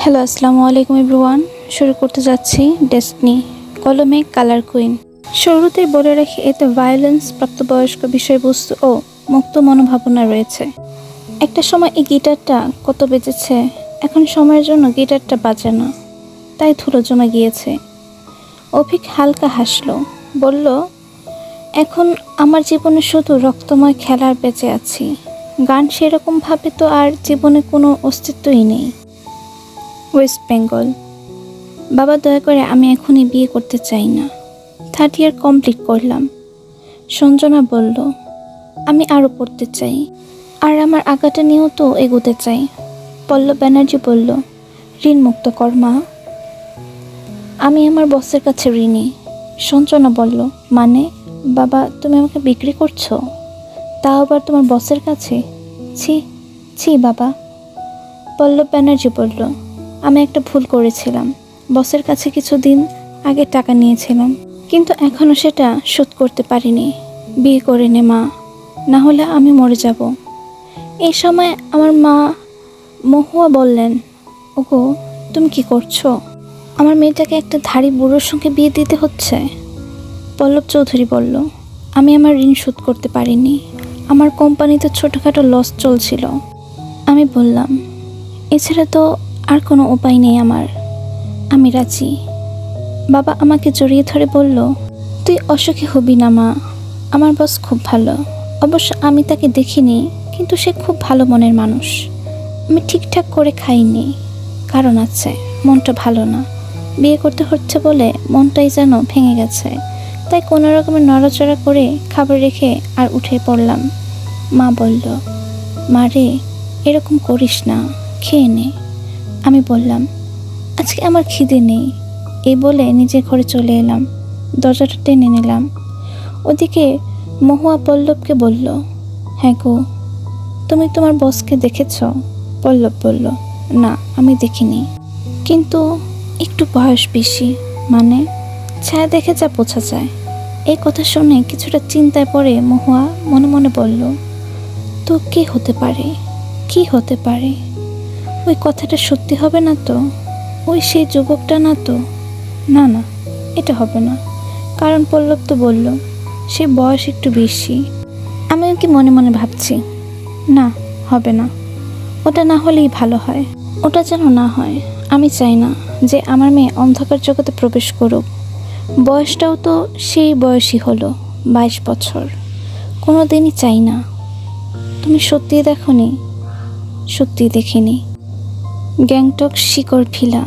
Hello, আসসালামু আলাইকুম everyone. শুরু করতে যাচ্ছি ডেস্টিনি কলমে কালার কুইন। শুরুতেই বলে রাখি, এতে ভায়োলেন্স, প্রাপ্তবয়স্ক বিষয়বস্তু ও মুক্ত মনোভাবনা রয়েছে। একটা সময় এই গিটারটা কত বেজেছে, এখন সময়ের জন্য গিটারটা বাজে না, তাই ধুলো জমে গিয়েছে। অভিক হালকা হাসলো, বলল, এখন আমার জীবনে শুধু রক্তময় খেলার বেঁচে আছি। গান সেরকমভাবে তো আর জীবনে কোনো অস্তিত্বই নেই। ওয়েস্ট বেঙ্গল। বাবা, দয়া করে আমি এখনই বিয়ে করতে চাই না, 3rd ইয়ার কমপ্লিট করলাম। সঞ্জনা বলল, আমি আরও পড়তে চাই, আর আমার আঁকাটা নিয়েও তো এগোতে চাই। পল্লব ব্যানার্জি বলল, ঋণ মুক্ত কর মা, আমি আমার বসের কাছে ঋণী। সঞ্জনা বলল, মানে বাবা, তুমি আমাকে বিক্রি করছো, তাও আবার তোমার বসের কাছে? ছি ছি বাবা। পল্লব ব্যানার্জি বলল, আমি একটা ভুল করেছিলাম, বসের কাছে কিছুদিন আগে টাকা নিয়েছিলাম, কিন্তু এখনও সেটা শোধ করতে পারিনি। বিয়ে করে নে মা, না হলে আমি মরে যাব। এই সময় আমার মা মহুয়া বললেন, ওগো তুমি কি করছো? আমার মেয়েটাকে একটা ধাড়ি বুড়োর সঙ্গে বিয়ে দিতে হচ্ছে। পল্লব চৌধুরী বলল, আমি আমার ঋণ শোধ করতে পারিনি, আমার কোম্পানিতে ছোটোখাটো লস চলছিল। আমি বললাম, এছাড়া তো আর কোনো উপায় নেই আমার, আমি রাজি। বাবা আমাকে জড়িয়ে ধরে বলল, তুই অসুখী হবি না মা, আমার বস খুব ভালো। অবশ্য আমি তাকে দেখিনি, কিন্তু সে খুব ভালো মনের মানুষ। আমি ঠিকঠাক করে খাইনি, কারণ আছে, মনটা ভালো না। বিয়ে করতে হচ্ছে বলে মনটাই যেন ভেঙে গেছে, তাই কোনো রকমের নড়াচড়া করে খাবার রেখে আর উঠে পড়লাম। মা বলল, মা রে, এরকম করিস না, খেয়ে নে। আমি বললাম, আজকে আমার খিদে নেই। এই বলে নিজের ঘরে চলে এলাম, দরজাটা টেনে নিলাম। ওদিকে মহুয়া পল্লবকে বলল, হ্যাঁ গো, তুমি তোমার বসকে দেখেছ? পল্লব বলল, না আমি দেখিনি, কিন্তু একটু বয়স বেশি। মানে? ছায়া দেখে যা বোঝা যায়। এই কথা শুনে কিছুটা চিন্তায় পড়ে মহুয়া মনে মনে বলল, তো কে হতে পারে, কি হতে পারে? ওই কথাটা সত্যি হবে না তো? ওই সেই যুবকটা না তো? না না, এটা হবে না, কারণ পল্লব তো বলল সে বয়স একটু বেশি। আমিও কি মনে মনে ভাবছি, না হবে না, ওটা না হলেই ভালো হয়। ওটা যেন না হয়। আমি চাই না যে আমার মেয়ে অন্ধকার জগতে প্রবেশ করুক। বয়সটাও তো সেই বয়সই হলো, 22 বছর। কোনো দিনই চাই না। তুমি সত্যিই দেখোনি? সত্যিই দেখিনি। গ্যাংটক শিকড় ভিলা।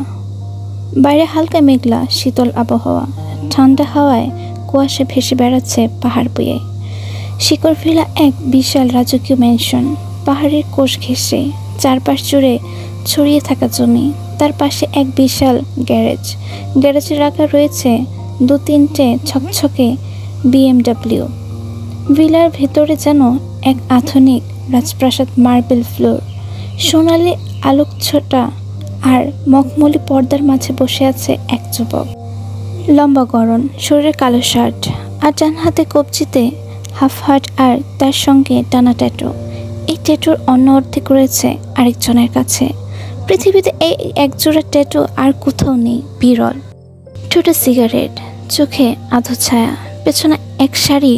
বাইরে হালকা মেঘলা, শীতল আবহাওয়া, ঠান্ডা হাওয়ায় কুয়াশা ভেসে বেড়াচ্ছে পাহাড় বয়ে। শিকড় ভিলা এক বিশাল রাজকীয় ম্যানশন, পাহাড়ের কোষ ঘেঁষে, চারপাশ জুড়ে ছড়িয়ে থাকা জমি, তার পাশে এক বিশাল গ্যারেজ। গ্যারেজে রাখা রয়েছে 2-3টে ছকছকে BMW। ভিলার ভেতরে যেন এক আধুনিক রাজপ্রাসাদ, মার্বেল ফ্লোর, সোনালি আলোকছটা আর মখমলি পর্দার মাঝে বসে আছে এক যুবক। লম্বা গড়ন, শরীরে কালো শার্ট, আর ডান হাতে কবজিতে হাফ হার্ট, আর তার সঙ্গে টানা ট্যাটু। এই ট্যাটুর অন্য অর্ধেক রয়েছে আরেকজনের কাছে। পৃথিবীতে এই একজোড়া ট্যাটু আর কোথাও নেই, বিরল। ঠোঁটে সিগারেট, চোখে আধো ছায়া, পেছনে এক সারি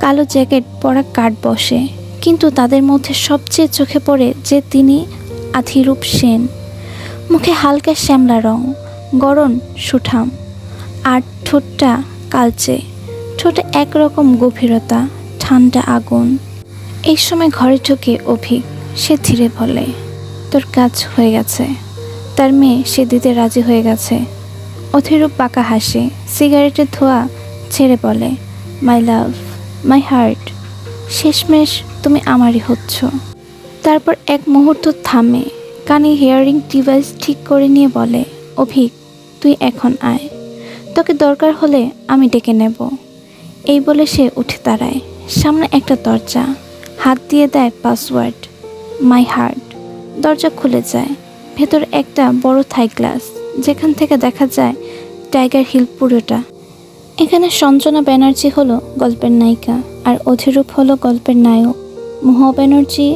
কালো জ্যাকেট পরা কাঠ বসে। কিন্তু তাদের মধ্যে সবচেয়ে চোখে পড়ে যে তিনি আধিরূপ সেন। মুখে হালকা শ্যামলা রং, গড়ন সুঠাম, আর ঠোঁটটা কালচে। ঠোঁটে একরকম গভীরতা, ঠান্ডা আগুন। এই সময় ঘরে ঢুকে অভিক। সে ধীরে বলে, তোর কাজ হয়ে গেছে। তার মেয়ে সে দিতে রাজি হয়ে গেছে। অধিরূপ বাঁকা হাসে, সিগারেটের ধোঁয়া ছেড়ে বলে, মাই লাভ, মাই হার্ট, শেষমেশ তুমি আমারই হচ্ছ। তারপর এক মুহূর্ত থামে, কানে হিয়ারিং ডিভাইস ঠিক করে নিয়ে বলে, অভিক, তুই এখন আয়, তোকে দরকার হলে আমি ডেকে নেব। এই বলে সে উঠে দাঁড়ায়। সামনে একটা দরজা, হাত দিয়ে দেয় পাসওয়ার্ড, মাই হার্ট। দরজা খুলে যায়। ভেতর একটা বড় থাই গ্লাস, যেখান থেকে দেখা যায় টাইগার হিল পুরোটা। এখানে সঞ্জনা ব্যানার্জি হলো গল্পের নায়িকা, আর অধিরূপ হলো গল্পের নায়ক। মহুয়া ব্যানার্জি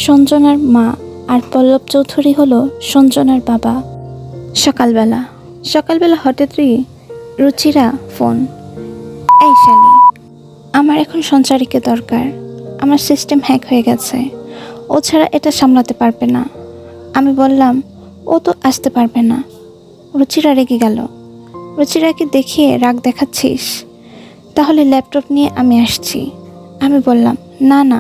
সঞ্জনার মা, আর পল্লব চৌধুরী হলো সঞ্জনার বাবা। সকালবেলা হঠাৎই রুচিরা ফোন। এই শালি, আমার এখন সঞ্চারীকে দরকার। আমার সিস্টেম হ্যাক হয়ে গেছে, ও ছাড়া এটা সামলাতে পারবে না। আমি বললাম, ও তো আসতে পারবে না। রুচিরা রেগে গেল। রুচিরাকে দেখিয়ে রাগ দেখাচ্ছিস? তাহলে ল্যাপটপ নিয়ে আমি আসছি। আমি বললাম, না না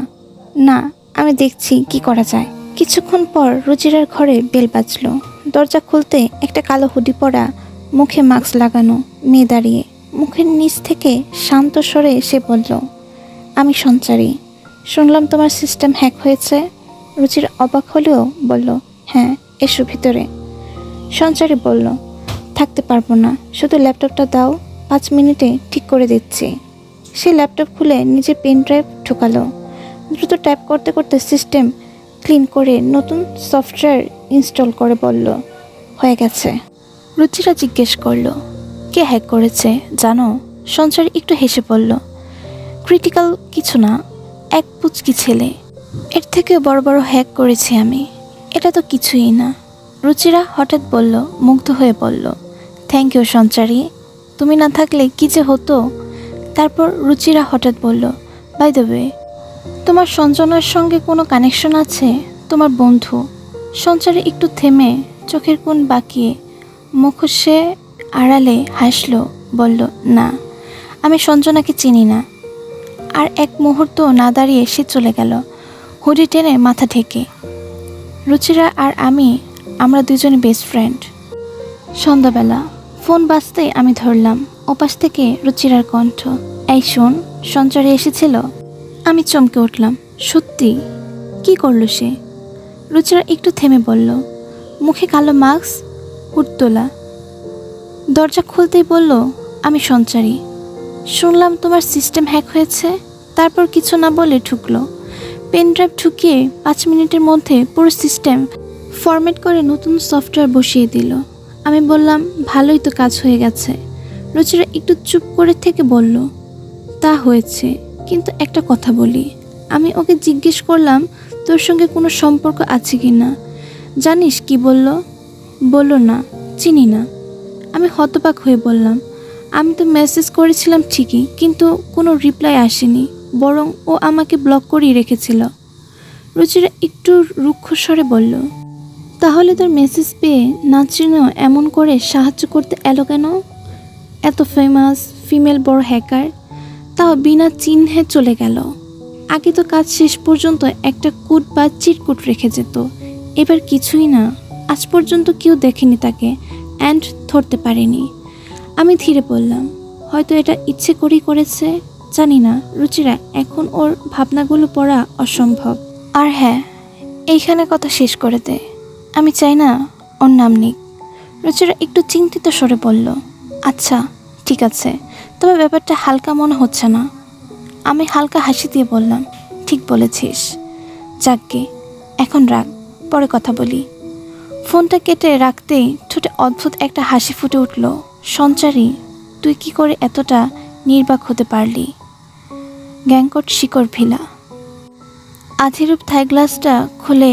না, আমি দেখছি কি করা যায়। কিছুক্ষণ পর রুচিরার ঘরে বেল বাজলো। দরজা খুলতে একটা কালো হুডি পরা, মুখে মাস্ক লাগানো মেয়ে দাঁড়িয়ে। মুখের নিচ থেকে শান্ত স্বরে সে বলল, আমি সঞ্চারী। শুনলাম তোমার সিস্টেম হ্যাক হয়েছে। রুচিরা অবাক হলেও বলল, হ্যাঁ, এসো ভিতরে। সঞ্চারী বলল, থাকতে পারবো না, শুধু ল্যাপটপটা দাও, 5 মিনিটে ঠিক করে দিচ্ছি। সে ল্যাপটপ খুলে নিজের পেন ড্রাইভ ঢোকালো। দ্রুত টাইপ করতে করতে সিস্টেম ক্লিন করে নতুন সফটওয়্যার ইনস্টল করে বলল, হয়ে গেছে। রুচিরা জিজ্ঞেস করল, কে হ্যাক করেছে জানো? সঞ্চারী একটু হেসে বলল, ক্রিটিক্যাল কিছু না, এক পুচকি ছেলে। এর থেকে বড় বড় হ্যাক করেছি আমি, এটা তো কিছুই না। রুচিরা হঠাৎ বলল, মুগ্ধ হয়ে বলল, থ্যাংক ইউ সঞ্চারী, তুমি না থাকলে কী যে হতো। তারপর রুচিরা হঠাৎ বলল, বাই দ্য ওয়ে, তোমার সঞ্জনার সঙ্গে কোনো কানেকশন আছে? তোমার বন্ধু? সঞ্চারী একটু থেমে চোখের কোণ বাঁকিয়ে মুখোশে আড়ালে হাসল, বলল, না, আমি সঞ্জনাকে চিনি না। আর এক মুহূর্ত না দাঁড়িয়ে সে চলে গেল, হুডি টেনে মাথা ঢেকে। রুচিরা আর আমরা দুজনে বেস্ট ফ্রেন্ড। সন্ধ্যাবেলা ফোন বাজতেই আমি ধরলাম। ওপাশ থেকে রুচিরার কণ্ঠ, এই শোন, সঞ্চারী এসেছিল। আমি চমকে উঠলাম, সত্যি? কি করলো সে? রুচিরা একটু থেমে বলল, মুখে কালো মাস্ক, হুড তোলা। দরজা খুলতেই বলল, আমি সঞ্চারী। শুনলাম তোমার সিস্টেম হ্যাক হয়েছে। তারপর কিছু না বলে ঢুকলো। পেন ড্রাইভ ঢুকিয়ে 5 মিনিটের মধ্যে পুরো সিস্টেম ফরম্যাট করে নতুন সফটওয়্যার বসিয়ে দিল। আমি বললাম, ভালোই তো কাজ হয়ে গেছে। রুচিরা একটু চুপ করে থেকে বলল, তা হয়েছে, কিন্তু একটা কথা বলি। আমি ওকে জিজ্ঞেস করলাম, তোর সঙ্গে কোনো সম্পর্ক আছে কি না। জানিস কি বলল? বলল, না, চিনি না। আমি হতবাক হয়ে বললাম, আমি তো মেসেজ করেছিলাম ঠিকই, কিন্তু কোনো রিপ্লাই আসেনি, বরং ও আমাকে ব্লক করেই রেখেছিল। রুচিরা একটু রুক্ষ স্বরে বলল, তাহলে তোর মেসেজ পেয়ে না চিনেও এমন করে সাহায্য করতে এলো কেন? এত ফেমাস ফিমেল বড় হ্যাকার, তাও বিনা চিহ্নে চলে গেল। আগে তো কাজ শেষ পর্যন্ত একটা কুট বা চিটকুট রেখে যেত, এবার কিছুই না। আজ পর্যন্ত কেউ দেখেনি তাকে, অ্যান্ড ধরতে পারেনি। আমি ধীরে বললাম, হয়তো এটা ইচ্ছে করেই করেছে, জানি না। রুচিরা, এখন ওর ভাবনাগুলো পড়া অসম্ভব। আর হ্যাঁ, এইখানে কথা শেষ করে দে, আমি চাই না ওর নাম নিক। রুচিরা একটু চিন্তিত স্বরে বলল, আচ্ছা ঠিক আছে, তবে ব্যাপারটা হালকা মনে হচ্ছে না। আমি হালকা হাসি দিয়ে বললাম, ঠিক বলেছিস। যাকগে, এখন রাখ, পরে কথা বলি। ফোনটা কেটে রাখতেই ঠোঁটে অদ্ভুত একটা হাসি ফুটে উঠল। সঞ্চারী, তুই কি করে এতটা নির্বাক হতে পারলি? গ্যাংকট শিকড় ভিলা। আধিরূপ থাই গ্লাসটা খুলে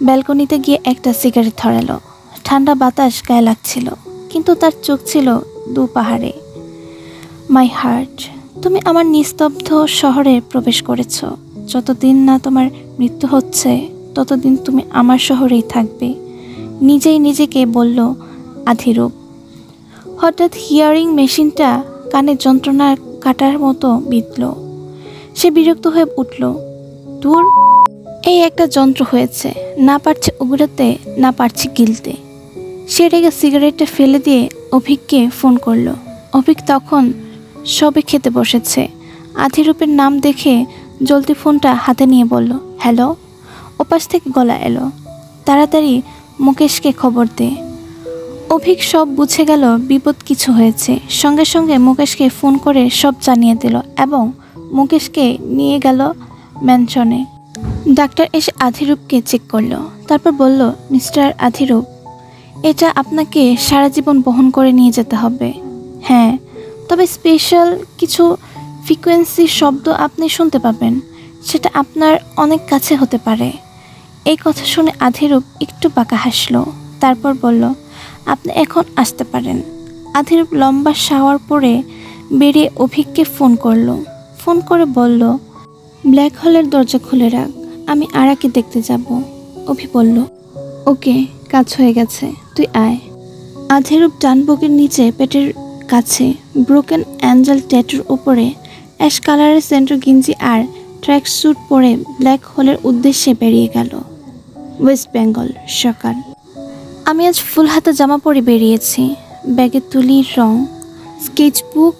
ব্যালকনিতে গিয়ে একটা সিগারেট ধরালো। ঠান্ডা বাতাস গায়ে লাগছিল, কিন্তু তার চোখ ছিল দু পাহাড়ে। মাই হার্ট, তুমি আমার নিস্তব্ধ শহরে প্রবেশ করেছ। যতদিন না তোমার মৃত্যু হচ্ছে, ততদিন তুমি আমার শহরেই থাকবে, নিজেই নিজেকে বলল আধিরূপ। হঠাৎ হিয়ারিং মেশিনটা কানে যন্ত্রণার কাটার মতো বিঁধল। সে বিরক্ত হয়ে উঠল, দূর, এই একটা যন্ত্র হয়েছে, না পারছে উগড়াতে, না পারছে গিলতে। সে রেগে সিগারেটটা ফেলে দিয়ে অভিককে ফোন করলো। অভিক তখন সবে খেতে বসেছে। আধিরূপের নাম দেখে জলদি ফোনটা হাতে নিয়ে বলল, হ্যালো। ওপাশ থেকে গলা এলো, তাড়াতাড়ি মুকেশকে খবর দে। অভিক সব বুঝে গেল বিপদ কিছু হয়েছে। সঙ্গে সঙ্গে মুকেশকে ফোন করে সব জানিয়ে দিল এবং মুকেশকে নিয়ে গেল ম্যানশনে। ডাক্তার এসে আধিরূপকে চেক করলো, তারপর বলল, মিস্টার আধিরূপ, এটা আপনাকে সারা জীবন বহন করে নিয়ে যেতে হবে। হ্যাঁ, তবে স্পেশাল কিছু ফ্রিকোয়েন্সি শব্দ আপনি শুনতে পাবেন, সেটা আপনার অনেক কাছে হতে পারে। এই কথা শুনে আধিরূপ একটু বাঁকা হাসল, তারপর বলল, আপনি এখন আসতে পারেন। আধিরূপ লম্বা শাওয়ার পরে বেরিয়ে অভিককে ফোন করলো। ফোন করে বলল, ব্ল্যাক হলের দরজা খুলে রাখ, আমি আরাকে দেখতে যাব। অভি বলল, ওকে, কাজ হয়ে গেছে, তুই আয়। আধিরূপ ডান বুকের নিচে পেটের কাছে ব্রোকেন অ্যাঞ্জেল ট্যাটুর উপরে অ্যাশ কালারের সেন্টার গেঞ্জি আর ট্র্যাক স্যুট পরে ব্ল্যাক হোলের উদ্দেশ্যে বেরিয়ে গেল। ওয়েস্ট বেঙ্গল, সকাল। আমি আজ ফুল হাতা জামা পরে বেরিয়েছি। ব্যাগে তুলির রং, স্কেচবুক।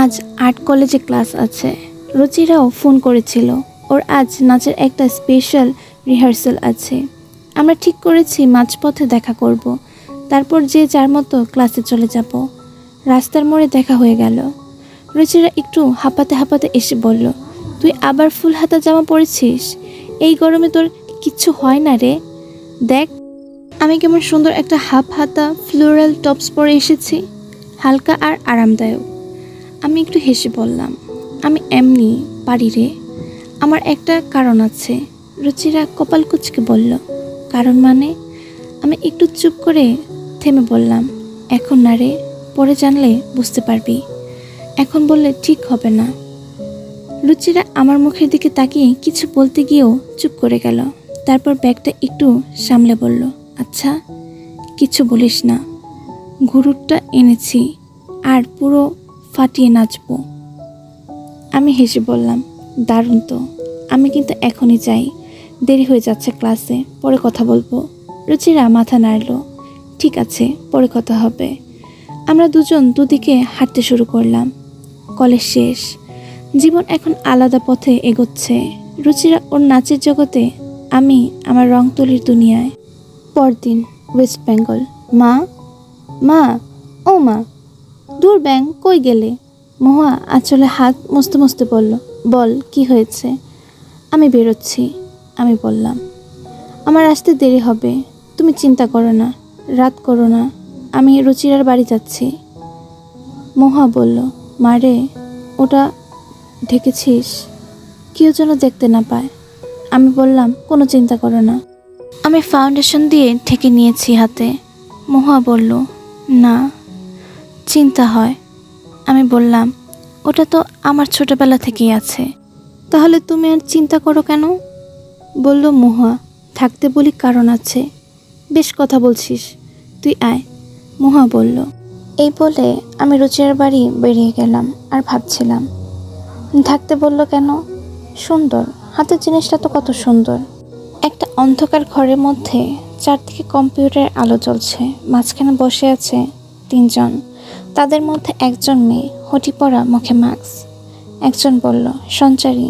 আজ আর্ট কলেজে ক্লাস আছে। রুচিরাও ফোন করেছিল, ওর আজ নাচের একটা স্পেশাল রিহার্সাল আছে। আমরা ঠিক করেছি মাঝপথে দেখা করব, তারপর যে যার মতো ক্লাসে চলে যাব। রাস্তার মোড়ে দেখা হয়ে গেল। রুচিরা একটু হাঁপাতে হাঁপাতে এসে বলল, তুই আবার ফুল হাতা জামা পরেছিস? এই গরমে তোর কিচ্ছু হয় না রে? দেখ আমি কেমন সুন্দর একটা হাফ হাতা ফ্লোরাল টপস পরে এসেছি, হালকা আর আরামদায়ক। আমি একটু হেসে বললাম, আমি এমনি পারি রে, আমার একটা কারণ আছে। রুচিরা কপাল কুঁচকে বলল, কারণ মানে? আমি একটু চুপ করে থেমে বললাম, এখন না রে, পরে জানলে বুঝতে পারবি, এখন বললে ঠিক হবে না। রুচিরা আমার মুখের দিকে তাকিয়ে কিছু বলতে গিয়েও চুপ করে গেল। তারপর ব্যাগটা একটু সামলে বলল, আচ্ছা কিছু বলিস না, ঘুরুরটা এনেছি আর পুরো ফাটিয়ে নাচবো। আমি হেসে বললাম, দারুণ তো, আমি কিন্তু এখনই যাই, দেরি হয়ে যাচ্ছে ক্লাসে, পরে কথা বলবো। রুচিরা মাথা নাড়ল, ঠিক আছে, পরে কথা হবে। আমরা দুজন দুদিকে হাঁটতে শুরু করলাম। কলেজ শেষ, জীবন এখন আলাদা পথে এগোচ্ছে। রুচিরা ওর নাচের জগতে, আমি আমার রং তুলির দুনিয়ায়। পরদিন, ওয়েস্ট বেঙ্গল। মা, মা, ও মা। দূর ব্যাং, কই গেলে? মহুয়া আঁচলে হাত মুছতে মুছতে বলল, বল কি হয়েছে? আমি বেরোচ্ছি, আমি বললাম। আমার আসতে দেরি হবে, তুমি চিন্তা করো না, রাত করো না, আমি রুচিরার বাড়ি যাচ্ছি। মহুয়া বলল, মা রে, ওটা ঢেকেছিস, কেউ যেন দেখতে না পায়। আমি বললাম, কোনো চিন্তা করো না, আমি ফাউন্ডেশন দিয়ে ঢেকে নিয়েছি হাতে। মহুয়া বলল, না, চিন্তা হয়। আমি বললাম, ওটা তো আমার ছোটবেলা থেকেই আছে, তাহলে তুমি আর চিন্তা করো কেন? বলল মহুয়া, থাকতে বলি কারণ আছে। বেশ কথা বলছিস, তুই আয়। মহুয়া বলল। এই বলে আমি রুচিরার বাড়ি বেরিয়ে গেলাম। আর ভাবছিলাম, থাকতে বলল কেন? সুন্দর, হাতের জিনিসটা তো কত সুন্দর। একটা অন্ধকার ঘরের মধ্যে চারদিকে কম্পিউটারের আলো জ্বলছে, মাঝখানে বসে আছে তিনজন। তাদের মধ্যে একজন মেয়ে, হুডি পরা, মুখে মাস্ক। একজন বলল, সঞ্চারী,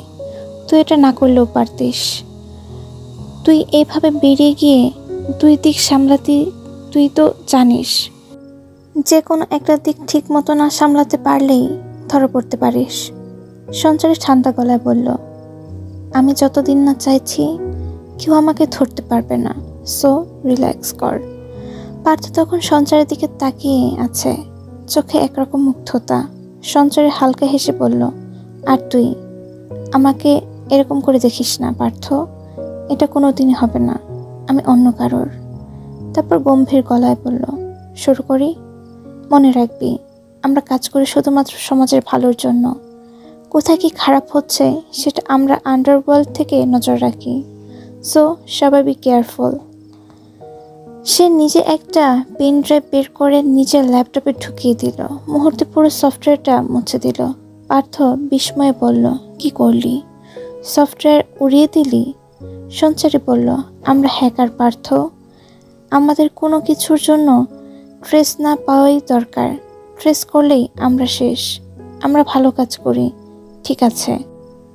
তুই এটা না করলেও পারতিস। তুই এইভাবে বেরিয়ে গিয়ে দুই দিক সামলাতে, তুই তো জানিস যে কোনো একটা দিক ঠিক মতো না সামলাতে পারলেই ধরা পড়তে পারিস। সঞ্চারী ঠান্ডা গলায় বলল, আমি যতদিন না চাইছি কেউ আমাকে ধরতে পারবে না, সো রিল্যাক্স কর। পার্থ তখন সঞ্চারের দিকে তাকিয়ে আছে, চোখে একরকম মুগ্ধতা। সঞ্চারী হালকা হেসে বলল, আর তুই আমাকে এরকম করে দেখিস না পার্থ, এটা কোনো দিনই হবে না, আমি অন্য কারোর। তারপর গম্ভীর গলায় বলল, শুরু করি? মনে রাখবি, আমরা কাজ করি শুধুমাত্র সমাজের ভালোর জন্য। কোথায় কি খারাপ হচ্ছে সেটা আমরা আন্ডারওয়ার্ল্ড থেকে নজর রাখি, সো সবাই বি কেয়ারফুল। সে নিজে একটা পেন ড্রাইভ বের করে নিজের ল্যাপটপে ঢুকিয়ে দিল, মুহূর্তে পুরো সফটওয়্যারটা মুছে দিল। পার্থ বিস্ময়ে বলল, কি করলি? সফটওয়্যার উড়িয়ে দিলি? সঞ্চারী বলল, আমরা হ্যাকার পার্থ, আমাদের কোনো কিছুর জন্য ট্রেস না পাওয়াই দরকার। ট্রেস করলেই আমরা শেষ। আমরা ভালো কাজ করি, ঠিক আছে,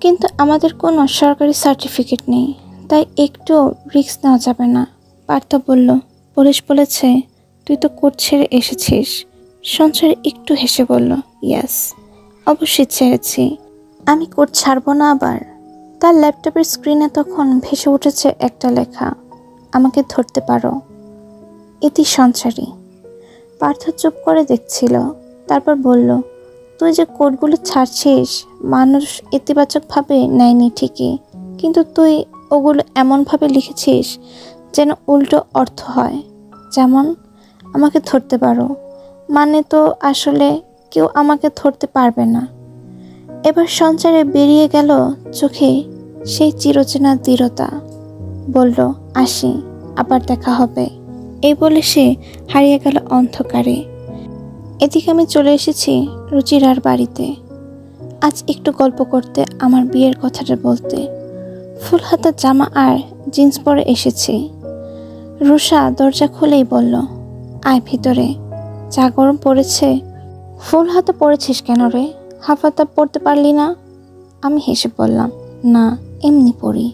কিন্তু আমাদের কোনো সরকারি সার্টিফিকেট নেই, তাই একটু রিস্ক নেওয়া যাবে না। পার্থ বলল, পুলিশ বলেছে তুই তো কোর্ট ছেড়ে এসেছিস। সঞ্চারী একটু হেসে বলল, ইয়াস, অবশ্যই ছেড়েছি, আমি কোর্ট ছাড়বো না আবার। তার ল্যাপটপের স্ক্রিনে তখন ভেসে উঠেছে একটা লেখা, আমাকে ধরতে পারো, ইতি সঞ্চারী। পার্থ চুপ করে দেখছিল, তারপর বলল, তুই যে কোডগুলো ছাড়ছিস মানুষ ইতিবাচকভাবে নেয়নি ঠিকই, কিন্তু তুই ওগুলো এমনভাবে লিখেছিস যেন উল্টো অর্থ হয়, যেমন আমাকে ধরতে পারো, মানে তো আসলে কেউ আমাকে ধরতে পারবে না। এবার সঞ্চারে বেরিয়ে গেল চোখে সেই চিরচেনা দৃঢ়তা। বলল, আসি, আবার দেখা হবে। এই বলে সে হারিয়ে গেল অন্ধকারে। এদিকে আমি চলে এসেছি রুচিরার বাড়িতে। আজ একটু গল্প করতে, আমার বিয়ের কথাটা বলতে। ফুল হাতা জামা আর জিন্স পরে এসেছি। রুষা দরজা খুলেই বলল, আয় ভিতরে, চা গরম পড়েছে। ফুল হাতা পরেছিস কেন রে? হাফ হাতা পরতে পারলি না? আমি হেসে বললাম, না, এমনি পড়ি।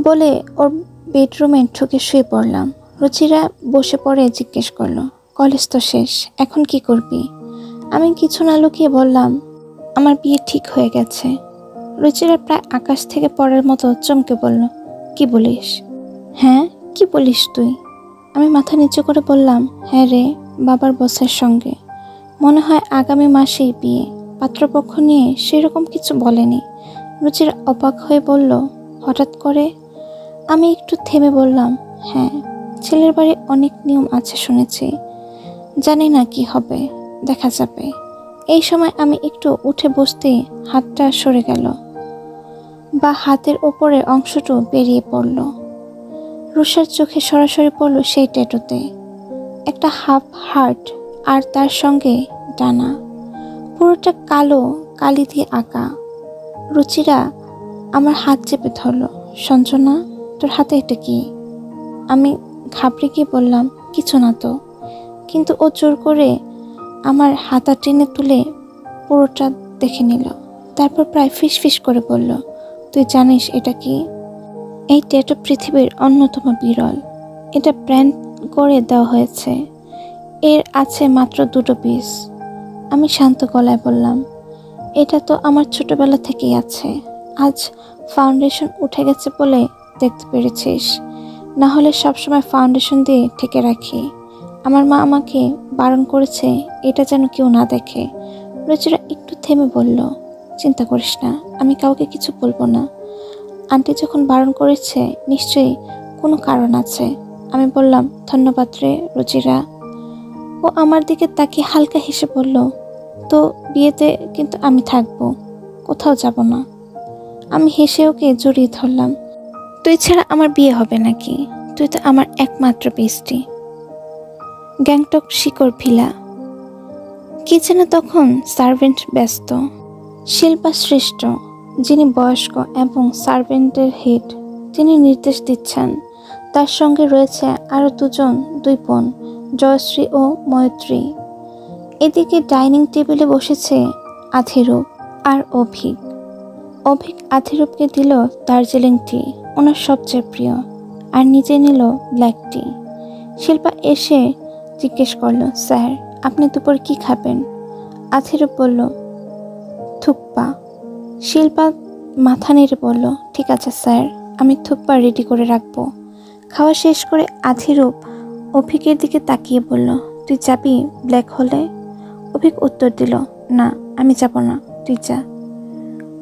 বলে ওর বেডরুমে ঢুকে শুয়ে পড়লাম। রুচিরা বসে পড়ে জিজ্ঞেস করলো, কলেজ তো শেষ, এখন কি করবি? আমি কিছু না লুকিয়ে বললাম, আমার বিয়ে ঠিক হয়ে গেছে। রুচিরা প্রায় আকাশ থেকে পড়ার মতো চমকে বলল, কি বলিস? হ্যাঁ, কি বলিস তুই? আমি মাথা নিচু করে বললাম, হ্যাঁ রে, বাবার বসের সঙ্গে। মনে হয় আগামী মাসেই বিয়ে। পাত্রপক্ষ নিয়ে সেরকম কিছু বলেনি। রুচিরা অবাক হয়ে বলল, হঠাৎ করে? আমি একটু থেমে বললাম, হ্যাঁ, ছেলের বাড়ি অনেক নিয়ম আছে শুনেছি। জানি না কি হবে, দেখা যাবে। এই সময় আমি একটু উঠে বসতেই হাতটা সরে গেল, বা হাতের ওপরের অংশটু বেরিয়ে পড়ল। রুষার চোখে সরাসরি পড়ল সেই ট্যাটুতে, একটা হাফ হার্ট আর তার সঙ্গে ডানা, পুরোটা কালো কালি দিয়ে আঁকা। রুচিরা আমার হাত চেপে ধরল, সঞ্জনা, তোর হাতে এটা কি? আমি ঘাবড়ে গিয়ে বললাম, কিছু না তো। কিন্তু ও জোর করে আমার হাতা টেনে তুলে পুরোটা দেখে নিল। তারপর প্রায় ফিসফিস করে বলল, তুই জানিস এটা কি? এই ট্যাটু পৃথিবীর অন্যতম বিরল। এটা ব্র্যান্ড করে দেওয়া হয়েছে। এর আছে মাত্র 2টো পিস। আমি শান্ত গলায় বললাম, এটা তো আমার ছোটবেলা থেকেই আছে। আজ ফাউন্ডেশন উঠে গেছে বলে দেখতে পেরেছিস, না হলে সবসময় ফাউন্ডেশন দিয়ে ঢেকে রাখি। আমার মা আমাকে বারণ করেছে এটা যেন কেউ না দেখে। রুচিরা একটু থেমে বলল, চিন্তা করিস না, আমি কাউকে কিছু বলবো না। আন্টি যখন বারণ করেছে নিশ্চয়ই কোনো কারণ আছে। আমি বললাম, ধন্যবাদ রে রুচিরা। ও আমার দিকে তাকিয়ে হালকা হেসে বলল, তো বিয়েতে কিন্তু আমি থাকবো, কোথাও যাব না। আমি হেসে ওকে জড়িয়ে ধরলাম। তুই ছাড়া আমার বিয়ে হবে নাকি? তুই তো আমার একমাত্র বেস্টি। গ্যাংটক শিকড় ভিলা। কিচেনে তখন সার্ভেন্ট ব্যস্ত। শিল্পা শ্রেষ্ঠ, যিনি বয়স্ক এবং সার্ভেন্টের হেড, তিনি নির্দেশ দিচ্ছেন। তার সঙ্গে রয়েছে আরও 2 বোন, জয়শ্রী ও মৈত্রী। এদিকে ডাইনিং টেবিলে বসেছে আধিরূপ আর অভিক। অভিক আধিরূপকে দিল দার্জিলিং টি, ওনার সবচেয়ে প্রিয়, আর নিজে নিল ব্ল্যাক টি। শিল্পা এসে জিজ্ঞেস করলো, স্যার, আপনি দুপুর কি খাবেন? আধিরূপ বলল, থুকপা। শিল্পা মাথা নেড়ে বলল, ঠিক আছে স্যার, আমি থুকপা রেডি করে রাখবো। খাওয়া শেষ করে আধিরূপ অভিকের দিকে তাকিয়ে বলল, তুই যাবি ব্ল্যাক হোলে? অভিক উত্তর দিল, না, আমি যাব না, তুই যা।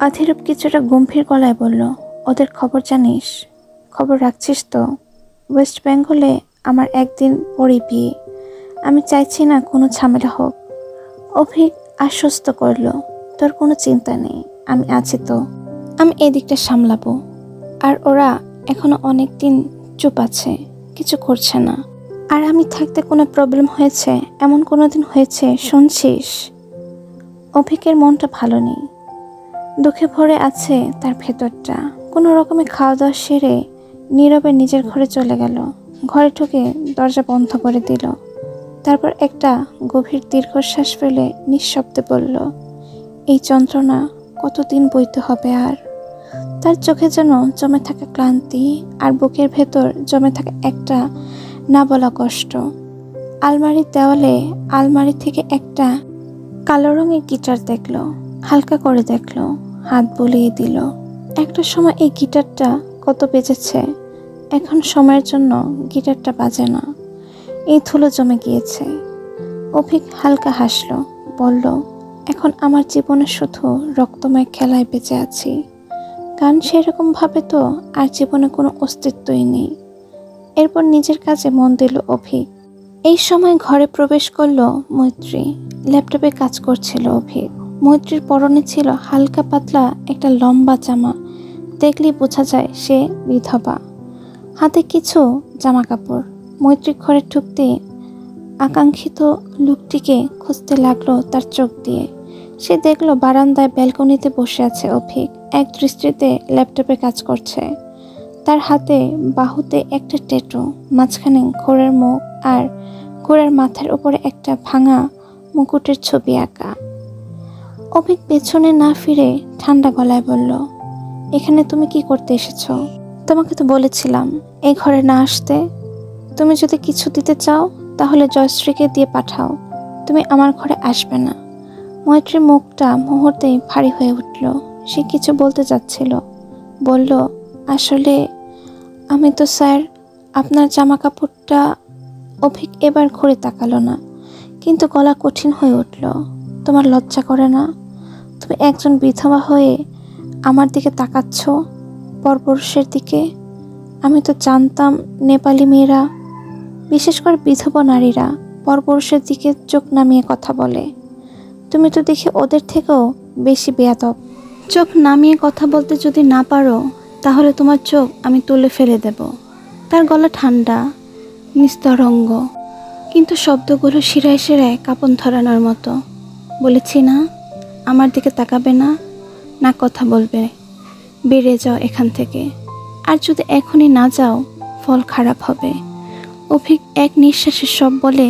আধিরূপ কিছুটা গম্ভীর গলায় বলল, ওদের খবর জানিস? খবর রাখছিস তো? ওয়েস্ট বেঙ্গলে আমার একদিন পরে বিয়ে। আমি চাইছি না কোনো ঝামেলা হোক। অভিক আশ্বস্ত করল, তোর কোনো চিন্তা নেই, আমি আছি তো। আমি এদিকটা সামলাবো। আর ওরা এখনো অনেক দিন চুপ আছে, কিছু করছে না। আর আমি থাকতে কোনো প্রবলেম হয়েছে, এমন কোনো দিন হয়েছে শুনছিস? অভিকের মনটা ভালো নেই, দুঃখে ভরে আছে তার ভেতরটা। কোনো রকমে খাওয়া দাওয়া সেরে নীরবে নিজের ঘরে চলে গেল। ঘরে ঢুকে দরজা বন্ধ করে দিল। তারপর একটা গভীর দীর্ঘশ্বাস ফেলে নিঃশব্দে বলল, এই যন্ত্রণা কতদিন বইতে হবে আর? তার চোখে যেন জমে থাকা ক্লান্তি আর বুকের ভেতর জমে থাকা একটা না বলা কষ্ট। আলমারির দেওয়ালে আলমারি থেকে একটা কালো রঙের গিটার দেখলো, হালকা করে দেখলো, হাত বুলিয়ে দিল। একটা সময় এই গিটারটা কত বেজেছে, এখন সময়ের জন্য গিটারটা বাজে না, এই ধুলো জমে গিয়েছে। অভিক হালকা হাসলো, বলল, এখন আমার জীবনে শুধু রক্তময় খেলায় বেঁচে আছি। গান সেরকম ভাবে তো আর জীবনে কোনো অস্তিত্বই নেই। এরপর নিজের কাজে মন দিল অভিক। এই সময় ঘরে প্রবেশ করলো মৈত্রী। ল্যাপটপে কাজ করছিল অভিক। মৈত্রীর পরনে ছিল হালকা পাতলা একটা লম্বা জামা, দেখলেই বোঝা যায় সে বিধবা। হাতে কিছু জামা কাপড়। মৈত্রী ঘরে ঢুকতে আকাঙ্ক্ষিত লোকটিকে খুঁজতে লাগলো তার চোখ দিয়ে। সে দেখলো বারান্দায় ব্যালকনিতে বসে আছে অভিক, এক দৃষ্টিতে ল্যাপটপে কাজ করছে। তার হাতে বাহুতে একটা ট্যাটু, মাঝখানে ঘোড়ার মুখ আর ঘোড়ার মাথার উপরে একটা ভাঙা মুকুটের ছবি আঁকা। অভিক পেছনে না ফিরে ঠান্ডা গলায় বলল, এখানে তুমি কি করতে এসেছো? তোমাকে তো বলেছিলাম এই ঘরে না আসতে। তুমি যদি কিছু দিতে চাও তাহলে জয়শ্রীকে দিয়ে পাঠাও, তুমি আমার ঘরে আসবে না। মৈত্রীর মুখটা মুহূর্তেই ভারী হয়ে উঠল। সে কিছু বলতে যাচ্ছিল, বলল, আসলে আমি তো স্যার আপনার জামা কাপড়টা। অভিক এবার ঘুরে তাকালো না, কিন্তু গলা কঠিন হয়ে উঠল। তোমার লজ্জা করে না? তুমি একজন বিধবা হয়ে আমার দিকে তাকাচ্ছ, পরপুরুষের দিকে। আমি তো জানতাম নেপালি মেয়েরা, বিশেষ করে বিধবা নারীরা, পরপুরুষের দিকে চোখ নামিয়ে কথা বলে। তুমি তো দেখি ওদের থেকেও বেশি বেয়াদব। চোখ নামিয়ে কথা বলতে যদি না পারো তাহলে তোমার চোখ আমি তুলে ফেলে দেব। তার গলা ঠান্ডা, নিস্তরঙ্গ, কিন্তু শব্দগুলো শিরায় শিরায় কাঁপন ধরানোর মতো। বলেছি না আমার দিকে তাকাবে না, না কথা বলবে। বেরিয়ে যাও এখান থেকে, আর যদি এখনই না যাও ফল খারাপ হবে। অভিক এক নিঃশ্বাসে সব বলে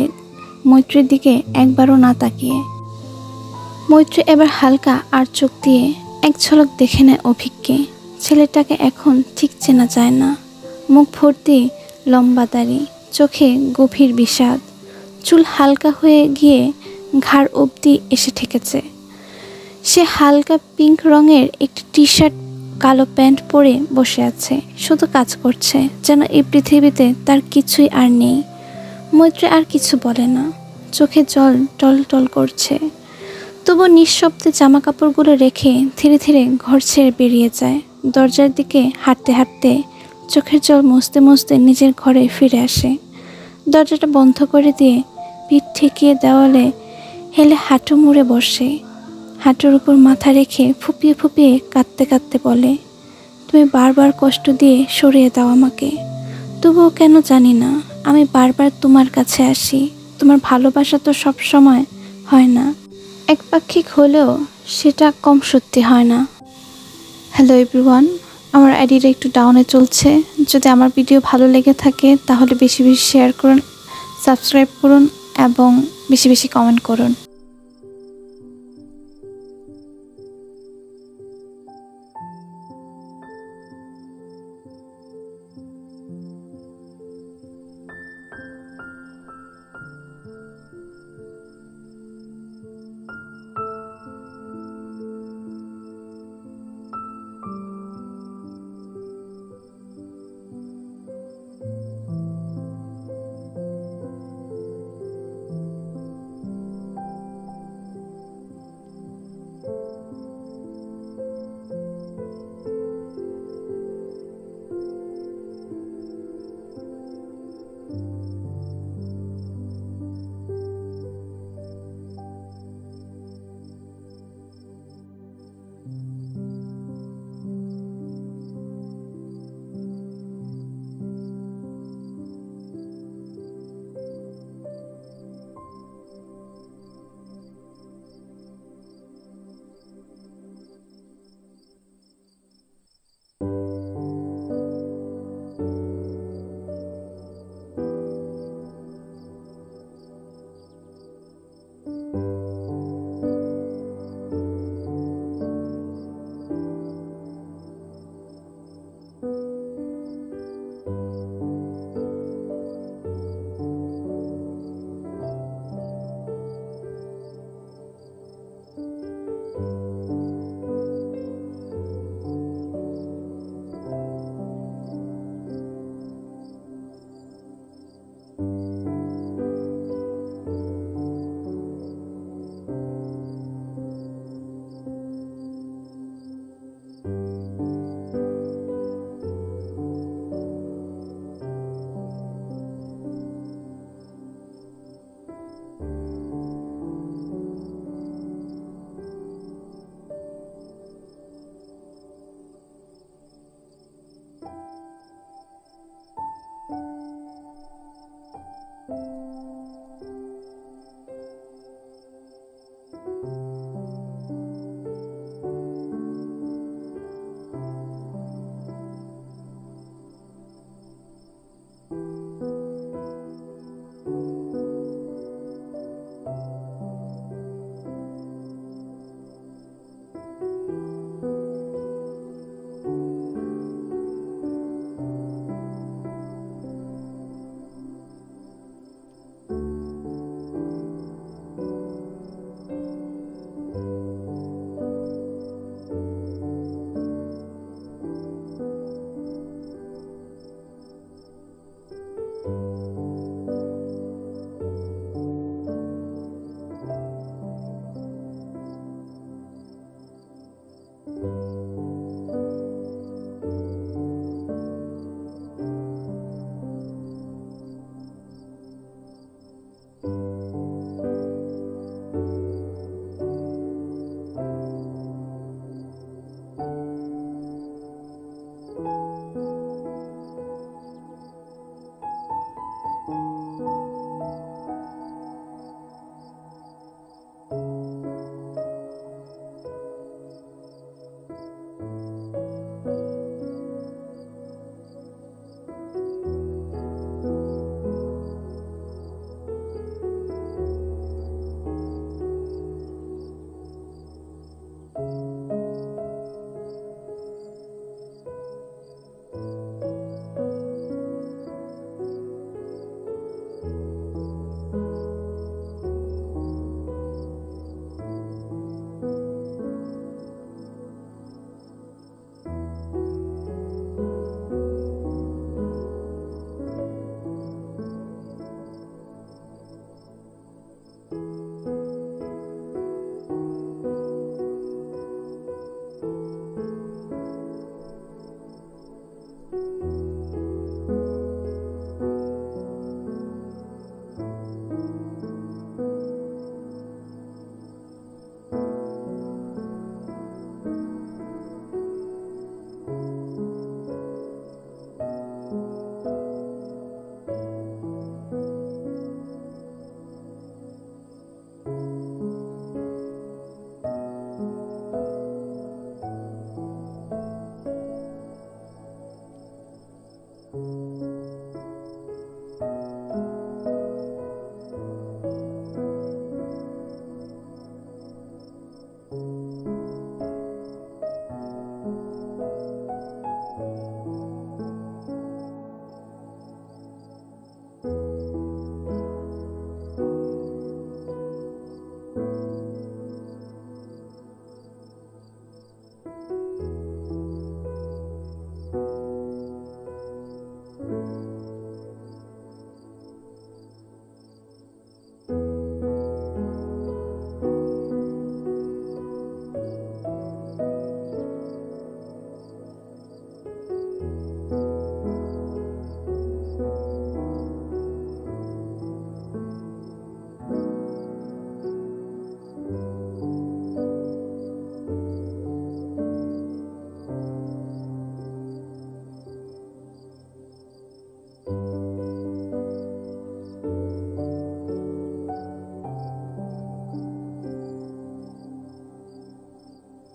মৈত্রীর দিকে একবারও না তাকিয়ে। মৈত্রী এবার হালকা আর চোখ দিয়ে এক ঝলক দেখে নেয় অভিককে। ছেলেটাকে এখন ঠিক চেনা যায় না। মুখ ভর্তি লম্বা দাড়ি, চোখে গভীর বিষাদ, চুল হালকা হয়ে গিয়ে ঘাড় অবধি এসে ঠেকেছে। সে হালকা পিঙ্ক রঙের একটি টি শার্ট, কালো প্যান্ট পরে বসে আছে, শুধু কাজ করছে, যেন এই পৃথিবীতে তার কিছুই আর নেই। মৈত্রী আর কিছু বলে না, চোখে জল টল টল করছে। তবু নিঃশব্দে জামা কাপড়গুলো রেখে ধীরে ধীরে ঘর ছেড়ে বেরিয়ে যায়। দরজার দিকে হাঁটতে হাঁটতে চোখের জল মুছতে মুছতে নিজের ঘরে ফিরে আসে। দরজাটা বন্ধ করে দিয়ে পিঠ ঠেকিয়ে দেওয়ালে হেলে হাঁটু মুড়ে বসে। হাঁটুর উপর মাথা রেখে ফুপিয়ে ফুপিয়ে কাঁদতে কাঁদতে বলে, তুমি বারবার কষ্ট দিয়ে সরিয়ে দাও আমাকে। তবুও কেন জানি না আমি বারবার তোমার কাছে আসি। তোমার ভালোবাসা তো সব সময় হয় না, একপাক্ষিক হলেও সেটা কম সত্যি হয় না। হ্যালো এভরিওয়ান, আমার আইডিটা একটু ডাউনে চলছে। যদি আমার ভিডিও ভালো লেগে থাকে তাহলে বেশি বেশি শেয়ার করুন, সাবস্ক্রাইব করুন এবং বেশি বেশি কমেন্ট করুন।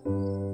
you